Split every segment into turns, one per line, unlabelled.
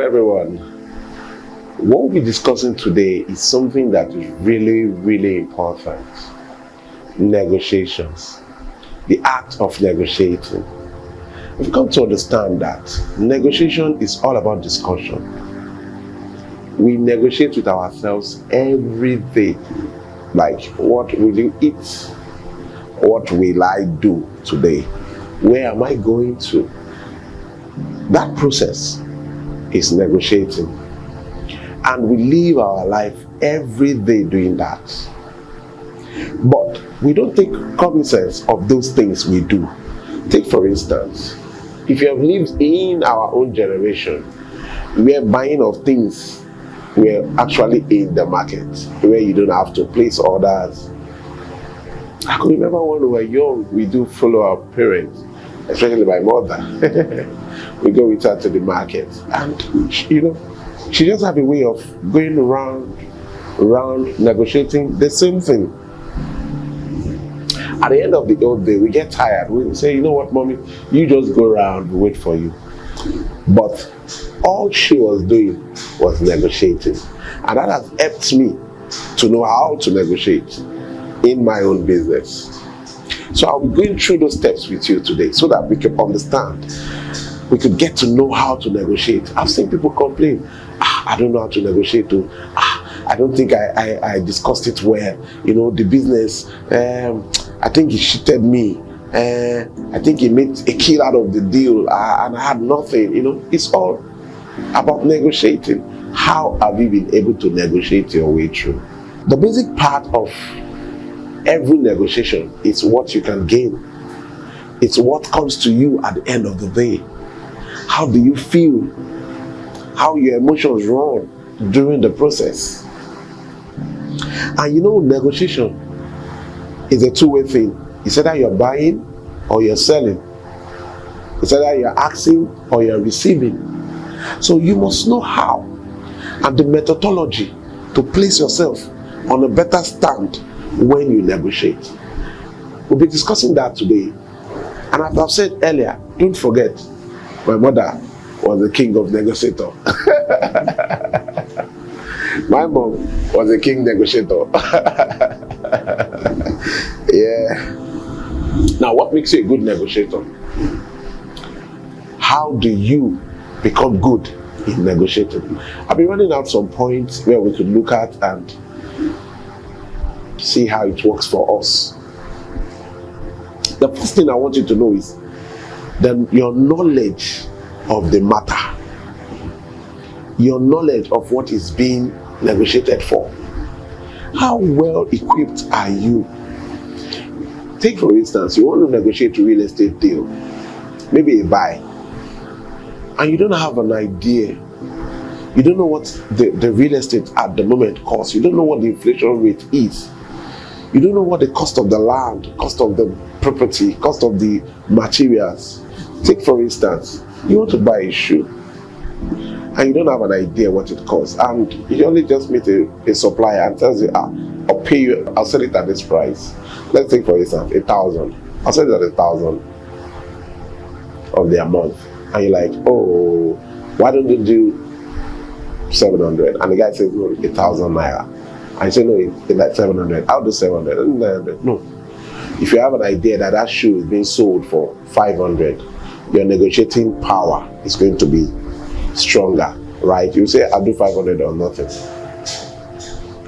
everyone. What we'll be discussing today is something that is really, really important. Negotiations. The act of negotiating. We've come to understand that negotiation is all about discussion. We negotiate with ourselves every day. Like, what will you eat? What will I do today? Where am I going to? That process is negotiating. And we live our life every day doing that. But we don't take cognizance of those things we do. Take for instance, if you have lived in our own generation, where buying of things were actually in the market, where you don't have to place orders. I can remember when we were young, we do follow our parents, especially my mother. We go with her to the market, and she just had a way of going around negotiating the same thing. At the end of the old day, we get tired. We say, you know what, mommy, you just go around, we wait for you. But all she was doing was negotiating. And that has helped me to know how to negotiate in my own business. So I'll be going through those steps with you today so that we can understand. We could get to know how to negotiate. I've seen people complain, I don't know how to negotiate. I don't think I discussed it well. The business, I think he cheated me. I think he made a kill out of the deal and I had nothing. It's all about negotiating. How have you been able to negotiate your way through? The basic part of every negotiation is what you can gain. It's what comes to you at the end of the day. How do you feel? How your emotions run during the process? And negotiation is a two-way thing. It's either you're buying or you're selling. It's either you're asking or you're receiving. So you must know how and the methodology to place yourself on a better stand when you negotiate. We'll be discussing that today. And as I've said earlier, don't forget, my mother was the king of negotiator. My mom was a king negotiator. Yeah. Now, what makes you a good negotiator? How do you become good in negotiating? I've been running out some points where we could look at and see how it works for us. The first thing I want you to know is your knowledge of the matter, your knowledge of what is being negotiated for. How well equipped are you? Take for instance, you want to negotiate a real estate deal, maybe a buy, and you don't have an idea. You don't know what the real estate at the moment costs. You don't know what the inflation rate is. You don't know what the cost of the land, cost of the property, cost of the materials. Take for instance, you want to buy a shoe and you don't have an idea what it costs, and you only just meet a supplier and tells you, I'll pay you, I'll sell it at this price. Let's take for instance 1,000. I'll sell it at 1,000 of their month. And you're like, oh, why don't you do 700? And the guy says, no, 1,000 naira. And you say, no, it's like 700. I'll do 700. 900. No. If you have an idea that shoe is being sold for 500, your negotiating power is going to be stronger, right? You say, I'll do 500 or nothing.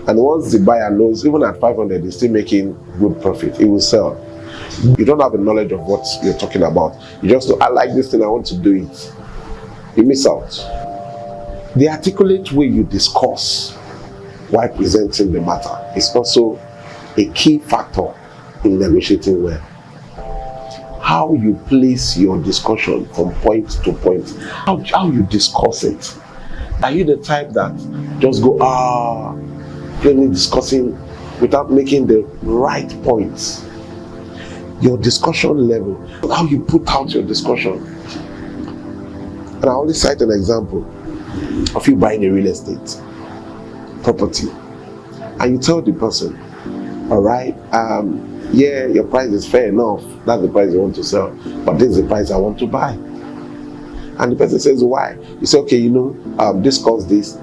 And once the buyer knows, even at 500, he's still making good profit, he will sell. You don't have the knowledge of what you're talking about. You just know, I like this thing, I want to do it. You miss out. The articulate way you discuss while presenting the matter is also a key factor in negotiating well. How you place your discussion from point to point, how you discuss it. Are you the type that just go plainly discussing without making the right points? Your discussion level, how you put out your discussion. And I only cite an example of you buying a real estate property and you tell the person, all right, yeah, your price is fair enough, that's the price you want to sell, but this is the price I want to buy. And the person says, why? You say, okay, this costs this,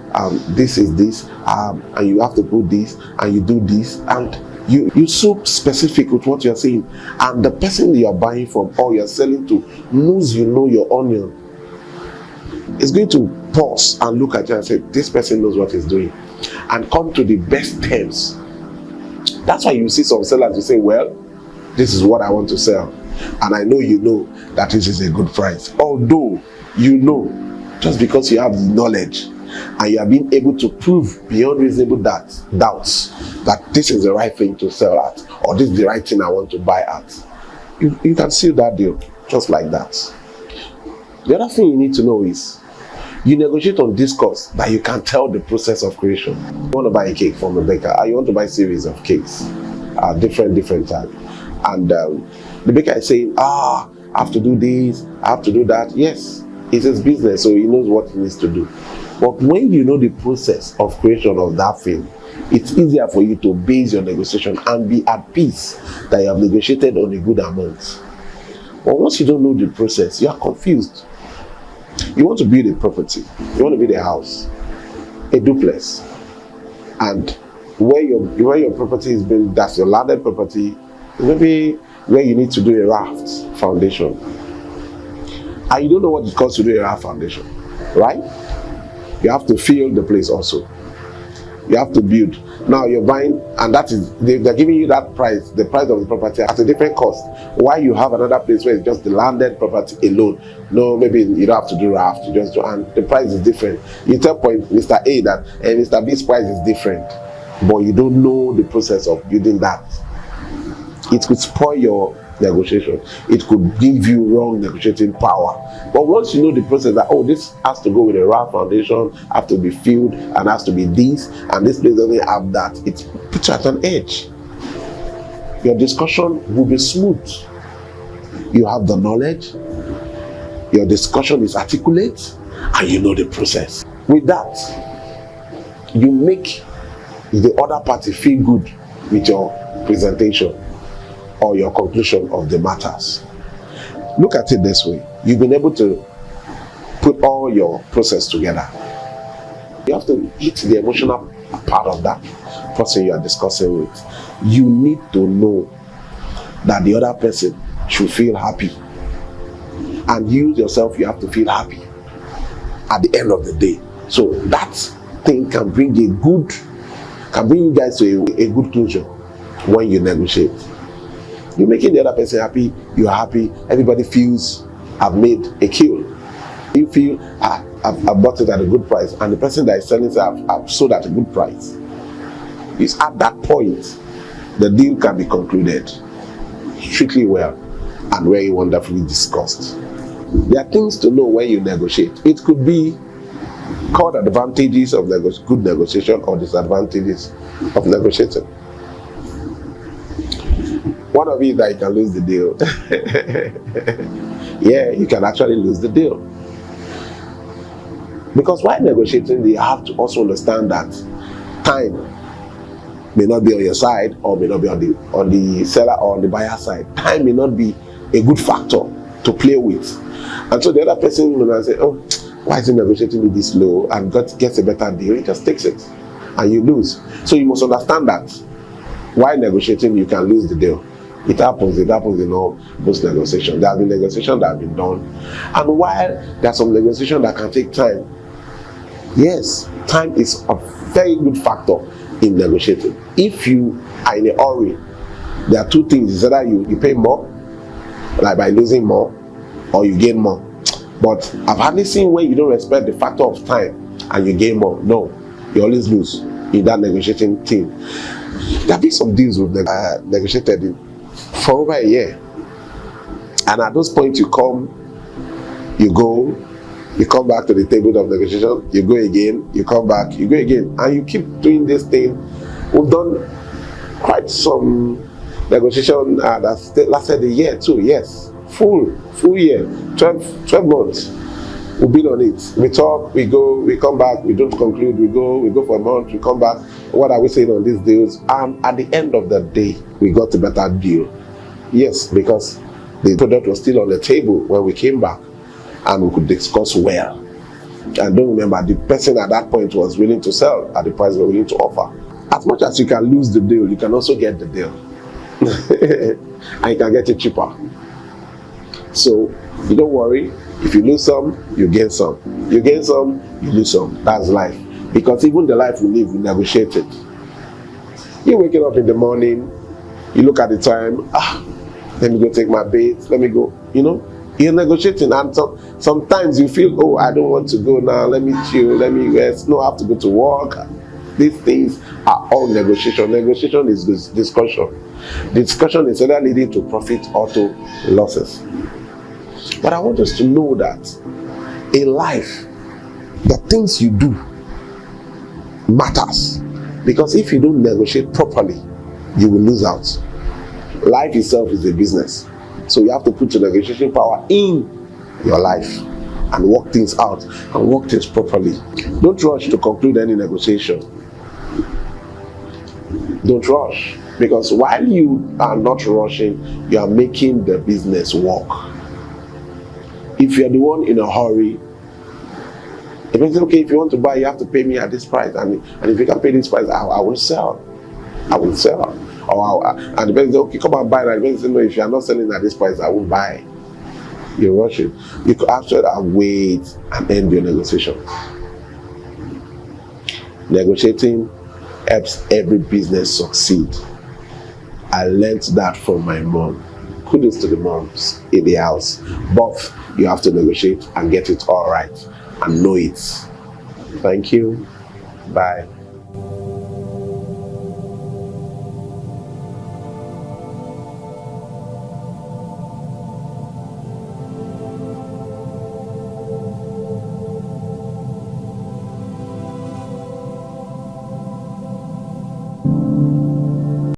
this is this, and you have to put this, and you do this, and you're so specific with what you're saying. And the person you're buying from or you're selling to knows your onion. Is going to pause and look at you and say, this person knows what he's doing, and come to the best terms. That's why you see some sellers who say, well, this is what I want to sell, and I know that this is a good price. Although just because you have the knowledge and you have been able to prove beyond reasonable doubts that this is the right thing to sell at, or this is the right thing I want to buy at, you can seal that deal just like that. The other thing you need to know is you negotiate on discourse that you can tell the process of creation. You want to buy a cake from a baker, or you want to buy a series of cakes, different types, and the baker is saying, I have to do this, I have to do that. Yes, it's his business, so he knows what he needs to do. But when you know the process of creation of that thing, it's easier for you to base your negotiation and be at peace that you have negotiated on a good amount. But once you don't know the process, you are confused. You want to build a property, you want to build a house, a duplex, and where your property is built, that's your landed property, maybe where you need to do a raft foundation, and you don't know what it costs to do a raft foundation, right? You have to fill the place also. You have to build. Now you're buying, and that is, they're giving you that price, the price of the property at a different cost. Why you have another place where it's just the landed property alone? No, maybe you don't have to do raft, you just do, and the price is different. You tell Mr. A that, and Mr. B's price is different, but you don't know the process of building that. It could spoil your negotiation. It could give you wrong negotiating power. But once you know the process that, this has to go with a raft foundation, have to be filled, and has to be this, and this place doesn't have that, it puts you at an edge. Your discussion will be smooth. You have the knowledge, your discussion is articulate, and you know the process. With that, you make the other party feel good with your presentation or your conclusion of the matters. Look at it this way. You've been able to put all your process together. You have to hit the emotional part of that person you are discussing with. You need to know that the other person should feel happy. And you yourself, you have to feel happy at the end of the day. So that thing can bring you guys to a good closure when you negotiate. You're making the other person happy, you're happy, everybody feels I've made a kill. You feel I've bought it at a good price, and the person that is selling says I've sold at a good price. It's at that point the deal can be concluded strictly well and very wonderfully discussed. There are things to know when you negotiate. It could be called advantages of good negotiation or disadvantages of negotiating. One of it is that you can lose the deal. Yeah, you can actually lose the deal. Because while negotiating, you have to also understand that time may not be on your side, or may not be on the seller or on the buyer side. Time may not be a good factor to play with. And so the other person will say, why is he negotiating with this low, and gets a better deal? He just takes it and you lose. So you must understand that while negotiating, you can lose the deal. It happens in all most negotiations. There have been negotiations that have been done. And while there's some negotiation that can take time, yes, time is a very good factor in negotiating. If you are in a hurry, there are two things. It's either you pay more, like by losing more, or you gain more. But I've hardly seen where you don't respect the factor of time and you gain more. No, you always lose in that negotiating team. There have been some deals we've negotiated in for over a year, and at those points you come, you go, you come back to the table of negotiation, you go again, you come back, you go again, and you keep doing this thing. We've done quite some negotiation that lasted a year too. Yes, full year, 12 months. We've been on it. We talk, we go, we come back, we don't conclude, we go for a month, we come back. What are we saying on these deals? And at the end of the day, we got a better deal. Yes, because the product was still on the table when we came back. and we could discuss well. And don't remember, the person at that point was willing to sell at the price we're willing to offer. As much as you can lose the deal, you can also get the deal. And you can get it cheaper. So you don't worry. If you lose some, you gain some. You gain some, you lose some. That's life. Because even the life we live, we negotiate it. You're waking up in the morning, you look at the time, let me go take my bath, let me go, you're negotiating. And sometimes you feel, oh, I don't want to go now, let me chill, let me rest. No, I have to go to work. These things are all negotiation. Negotiation is this discussion. Discussion is either leading to profit or to losses. But I want us to know that in life, the things you do matters. Because if you don't negotiate properly, you will lose out. Life itself is a business. So you have to put your negotiation power in your life and work things out and work things properly. Don't rush to conclude any negotiation. Don't rush. Because while you are not rushing, you are making the business work. If you're the one in a hurry, the person says, okay, if you want to buy, you have to pay me at this price. And if you can pay this price, I will sell. I will sell. And the person says, okay, come and buy. And the person says, no, if you are not selling at this price, I won't buy. You're rushing. You could actually wait and end your negotiation. Negotiating helps every business succeed. I learned that from my mom. Kudos to the moms in the house. But you have to negotiate and get it all right and know it. Thank you. Bye.